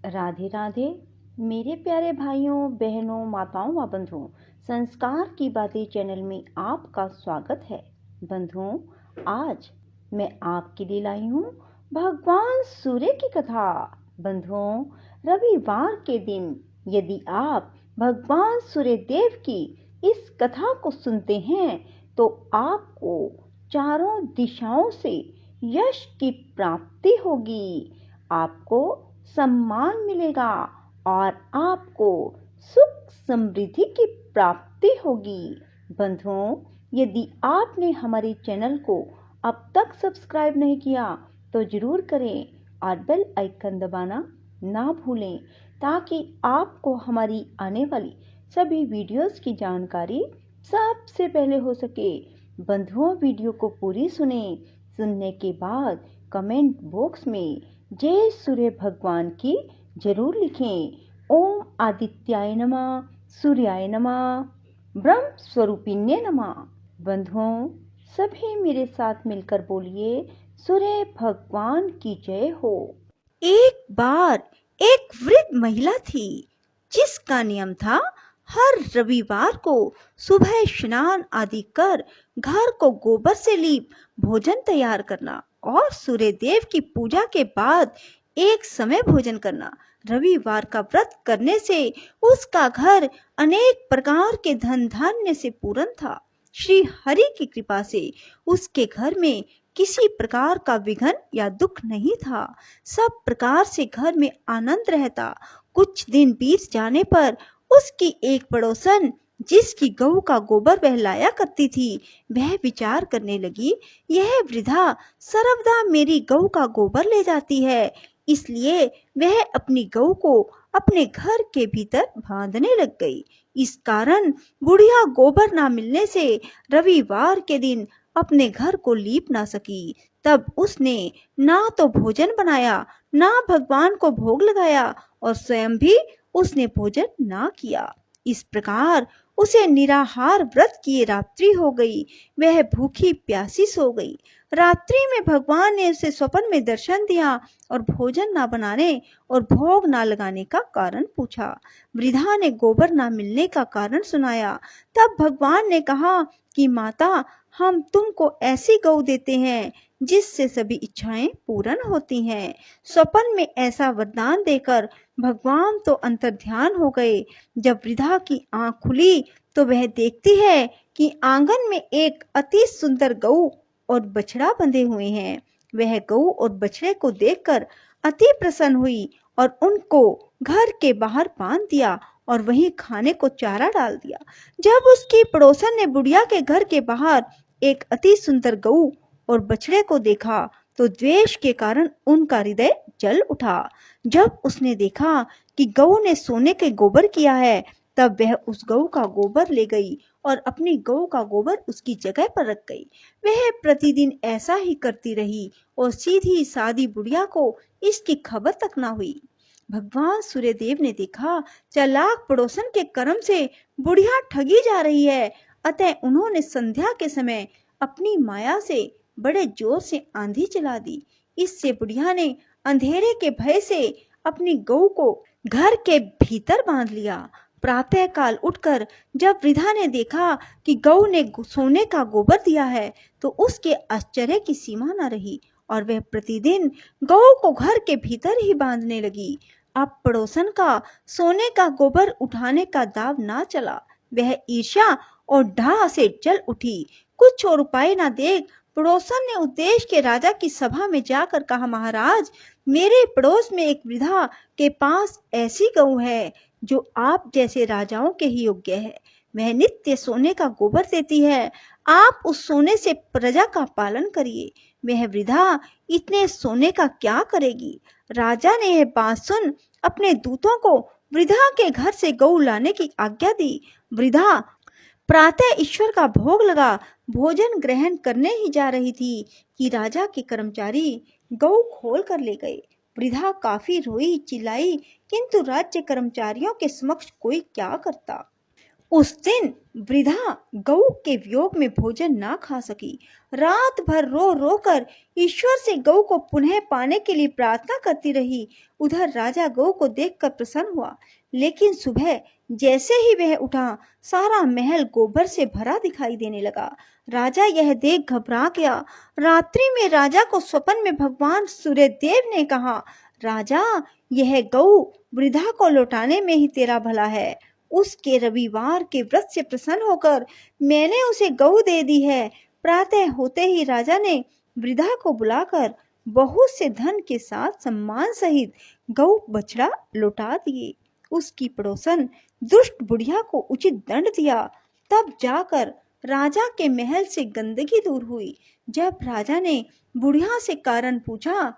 राधे राधे मेरे प्यारे भाइयों बहनों माताओं व बंधुओं। संस्कार की बातें चैनल में आपका स्वागत है। बंधुओं, आज मैं आपके लिए लाई हूँ भगवान सूर्य की कथा। बंधुओं, रविवार के दिन यदि आप भगवान सूर्य देव की इस कथा को सुनते हैं तो आपको चारों दिशाओं से यश की प्राप्ति होगी, आपको सम्मान मिलेगा और आपको सुख समृद्धि की प्राप्ति होगी। बंधुओं, यदि आपने हमारे चैनल को अब तक सब्सक्राइब नहीं किया तो जरूर करें और बेल आइकन दबाना ना भूलें ताकि आपको हमारी आने वाली सभी वीडियोस की जानकारी सबसे पहले हो सके। बंधुओं, वीडियो को पूरी सुनने के बाद कमेंट बॉक्स में जय सूर्य भगवान की जरूर लिखें। ओम आदित्याय नमः, सूर्याय नमः, ब्रह्म स्वरूपिण्य नमः। बंधुओं, सभी मेरे साथ मिलकर बोलिए, सूर्य भगवान की जय हो। एक बार एक वृद्ध महिला थी जिसका नियम था हर रविवार को सुबह स्नान आदि कर घर को गोबर से लीप भोजन तैयार करना और सूर्य देव की पूजा के बाद एक समय भोजन करना। रविवार का व्रत करने से उसका घर अनेक प्रकार के धन धान्य से पूर्ण था। श्री हरि की कृपा से उसके घर में किसी प्रकार का विघ्न या दुख नहीं था। सब प्रकार से घर में आनंद रहता। कुछ दिन बीत जाने पर उसकी एक पड़ोसन जिसकी गऊ का गोबर वह लाया करती थी, वह विचार करने लगी, यह वृद्धा सर्वदा मेरी गऊ का गोबर ले जाती है, इसलिए वह अपनी गऊ को अपने घर के भीतर बांधने लग गई। इस कारण बुढ़िया गोबर ना मिलने से रविवार के दिन अपने घर को लीप ना सकी। तब उसने ना तो भोजन बनाया, ना भगवान को भोग लगाया और स्वयं भी उसने भोजन ना किया। इस प्रकार उसे निराहार व्रत किए रात्रि हो गई। वह भूखी प्यासी सो गई। रात्रि में भगवान ने उसे स्वप्न में दर्शन दिया और भोजन ना बनाने और भोग ना लगाने का कारण पूछा। वृद्धा ने गोबर ना मिलने का कारण सुनाया। तब भगवान ने कहा कि माता, हम तुमको ऐसी गऊ देते हैं जिससे सभी इच्छाएं पूर्ण होती हैं। स्वप्न में ऐसा वरदान देकर भगवान तो अंतर्ध्यान हो गए। जब वृद्धा की आंख खुली तो वह देखती है कि आंगन में एक अति सुंदर गऊ और बछड़ा बंधे हुए हैं। वह गऊ और बछड़े को देखकर अति प्रसन्न हुई और उनको घर के बाहर बांध दिया और वहीं खाने को चारा डाल दिया। जब उसकी पड़ोसन ने बुढ़िया के घर के बाहर एक अति सुंदर गऊ और बछड़े को देखा तो द्वेष के कारण उनका हृदय जल उठा। जब उसने देखा कि गऊ ने सोने के गोबर किया है, तब वह उस गऊ का गोबर ले गई और अपनी गऊ का गोबर उसकी जगह पर रख गई। वह प्रतिदिन ऐसा ही करती रही और सीधी सादी बुढ़िया को इसकी खबर तक ना हुई। भगवान सूर्यदेव ने देखा चालाक पड़ोसन के कर्म से बुढ़िया ठगी जा रही है, अतः उन्होंने संध्या के समय अपनी माया से बड़े जोर से आंधी चला दी। इससे बुढ़िया ने अंधेरे के भय से अपनी गऊ को घर के भीतर बांध लिया। प्रातः काल उठकर जब वृद्धा ने देखा कि गऊ ने सोने का गोबर दिया है तो उसके आश्चर्य की सीमा न रही और वह प्रतिदिन गऊ को घर के भीतर ही बांधने लगी। अब पड़ोसन का सोने का गोबर उठाने का दाव ना चला। वह ईर्ष्या और डाह से जल उठी। कुछ और उपाय ना देख पड़ोसन ने उद्देश्य के राजा की सभा में जाकर कहा, महाराज, मेरे पड़ोस में एक वृद्धा के पास ऐसी गऊ है जो आप जैसे राजाओं के ही योग्य है। वह नित्य सोने का गोबर देती है। आप उस सोने से प्रजा का पालन करिए। वह वृद्धा इतने सोने का क्या करेगी? राजा ने यह बात सुन अपने दूतों को वृद्धा के घर से गऊ लाने की आज्ञा दी। वृद्धा प्रातः ईश्वर का भोग लगा भोजन ग्रहण करने ही जा रही थी कि राजा के कर्मचारी गऊ खोल कर ले गए। वृद्धा काफी रोई चिल्लाई, किंतु राज्य कर्मचारियों के समक्ष कोई क्या करता। उस दिन वृद्धा गऊ के वियोग में भोजन ना खा सकी। रात भर रो रो कर ईश्वर से गऊ को पुनः पाने के लिए प्रार्थना करती रही। उधर राजा गऊ को देखकर प्रसन्न हुआ, लेकिन सुबह जैसे ही वह उठा, सारा महल गोबर से भरा दिखाई देने लगा। राजा यह देख घबरा गया। रात्रि में राजा को स्वप्न में भगवान सूर्यदेव ने कहा, राजा, यह गऊ वृद्धा को लौटाने में ही तेरा भला है। उसके रविवार के व्रत से प्रसन्न होकर मैंने उसे गऊ दे दी है। प्रातः होते ही राजा ने वृद्धा को बुलाकर बहुत से धन के साथ सम्मान सहित गऊ बछड़ा लौटा दिए। उसकी पड़ोसन दुष्ट बुढ़िया को उचित दंड दिया। तब जाकर राजा के महल से गंदगी दूर हुई। जब राजा ने बुढ़िया से कारण पूछा,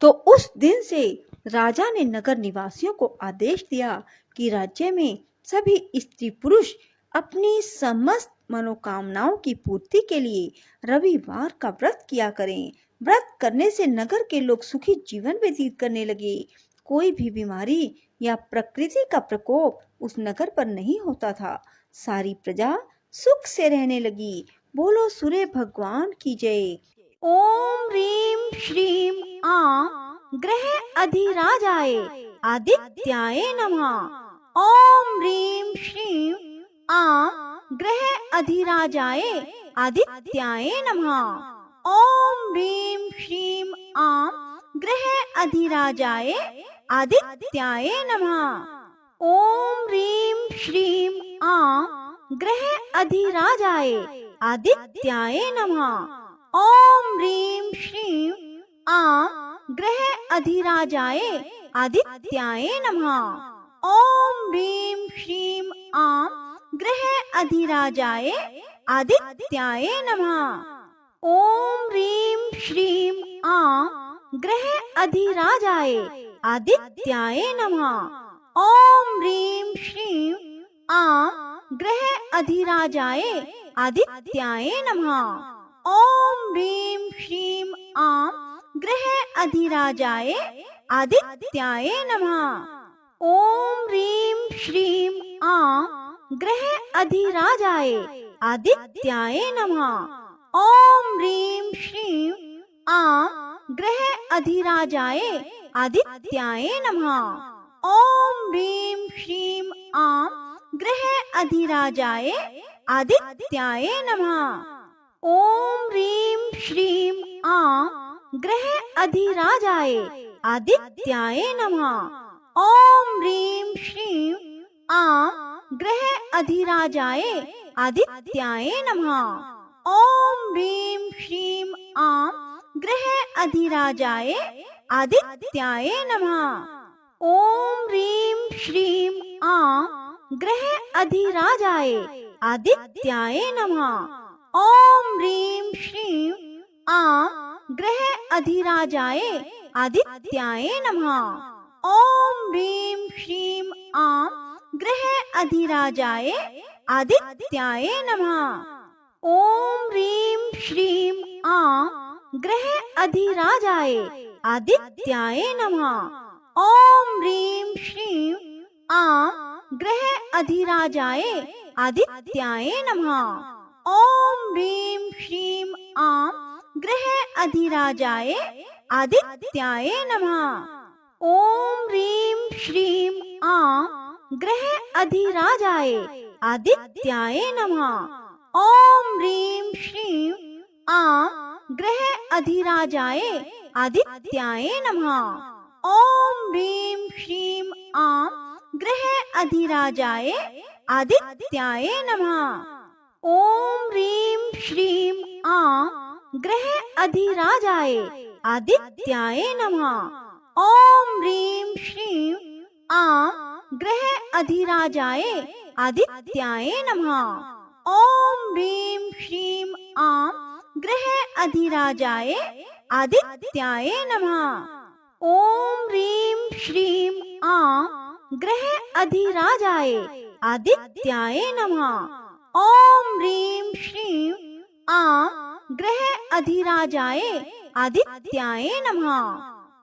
तो उस दिन से राजा ने नगर निवासियों को आदेश दिया कि राज्य में सभी स्त्री पुरुष अपनी समस्त मनोकामनाओं की पूर्ति के लिए रविवार का व्रत किया करें। व्रत करने से नगर के लोग सुखी जीवन व्यतीत करने लगे। कोई भी बीमारी या प्रकृति का प्रकोप उस नगर पर नहीं होता था। सारी प्रजा सुख से रहने लगी। बोलो सूर्य भगवान की जय। ओम ह्रीम श्रीम आ ग्रह अधिराजाय आदित्याय नमः। ओम ह्रीम श्रीम आ ग्रह अधिराजाय आदित्याय नमः। ओम ह्रीम श्रीम आ ग्रह अधिराजाय आदित्याय नमः। ओम ह्रीम श्रीम आ ग्रह अधिराजाय आदित्याय नमः। ओम ह्रीम श्रीम आ ग्रह अधिराजाय आदित्याय नमः। ओम ह्रीम श्रीम आ ग्रह अधिराजाय आदित्याय नमः। ओम ह्रीम श्रीम आ ग्रह अधिराजाय आदित्याय नमः। ओम ह्रीम श्रीम आ ग्रह अधिराजाय आदित्याय नमः। ओम ह्रीम श्रीम आ ग्रह अधिराजाय आदित्याय नमः। ओम ह्रीम श्रीम आ ग्रह अधिराजाय आदित्याय नमः। ओम ह्रीम श्रीम आ ग्रह अधिराजाय आदित्याय नमः। ओम ह्रीम श्रीम आ ग्रह अधिराजाय आदित्याय नमः। ओम ह्रीम श्रीम आ ग्रह अधिराजाय आदित्याय नमः। ओम ह्रीम श्रीम आ ग्रह अधिराजाय आदित्याय नमः। ओम ह्रीम श्रीम आ ग्रह अधिराजाय आदित्याय नमः। ओम ह्रीम श्रीम आ ग्रह अधिराजाय आदित्याय नमः। ओम ह्रीम श्रीम आ ग्रह अधिराजाय आदित्याय नमः। ओम ह्रीम श्रीम आ ग्रह अधिराजाय आदित्याय नमः। ओम ह्रीम श्रीम आ ग्रह अधिराजाय आदित्याय नमः। ओम ह्रीम श्रीम आ ग्रह अधिराजाय आदित्याय नमः। ओम ह्रीम श्रीम आ ग्रह अधिराजाय आदित्याय नमः। ओम ह्रीम श्रीम आ ग्रह अधिराजाय आदित्याय नमः। ओम ह्रीम श्रीम आ ग्रह अधिराजाय आदित्याय नमः। ओम ह्रीम श्रीम आ ग्रह अधिराजाय आदित्याय नमः। ओम ह्रीम श्रीम आ ग्रह अधिराजाय आदित्याय नमः। ओम ह्रीम श्रीम आ ग्रह अधिराजाय आदित्याय नमः। ओम ह्रीम श्रीम आ ग्रह अधिराजाय आदित्याय नमः। ओम ह्रीम श्रीम आ ग्रह अधिराजाय आदित्याय नमः। ओम ह्रीम श्रीम आ ग्रह अधिराजाय आदित्याय नमः।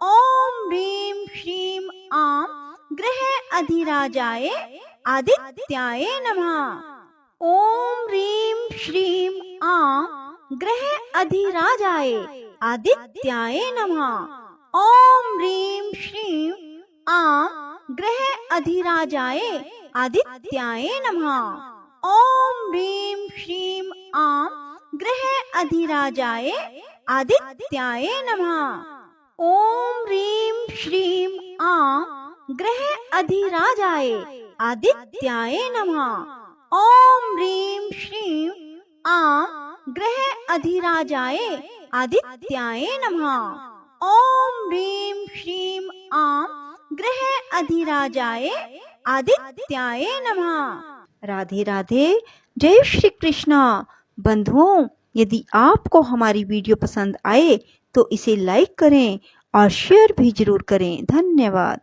ओम ह्रीम श्रीम आ ग्रह अधिराजाय आदित्याय नमः। ओम ह्रीं श्रीं ग्रह अधिराजाय आदित्याय नमः। ओम ह्रीं श्रीं ग्रह अधिराजाय आदित्याय नमः। ओम ह्रीं श्रीं ग्रह अधिराजाय आदित्याय नमः। ओम ह्रीं श्रीं ग्रह अधिराजाय आदित्याय नमः। ओम ह्रीं श्रीं ग्रह अधिराजाय आदित्याय नमः। ओम ह्रीं श्रीं ग्रह अधिराजाय आदित्याय नमः। राधे राधे, जय श्री कृष्णा। बंधुओं, यदि आपको हमारी वीडियो पसंद आए तो इसे लाइक करें और शेयर भी जरूर करें। धन्यवाद।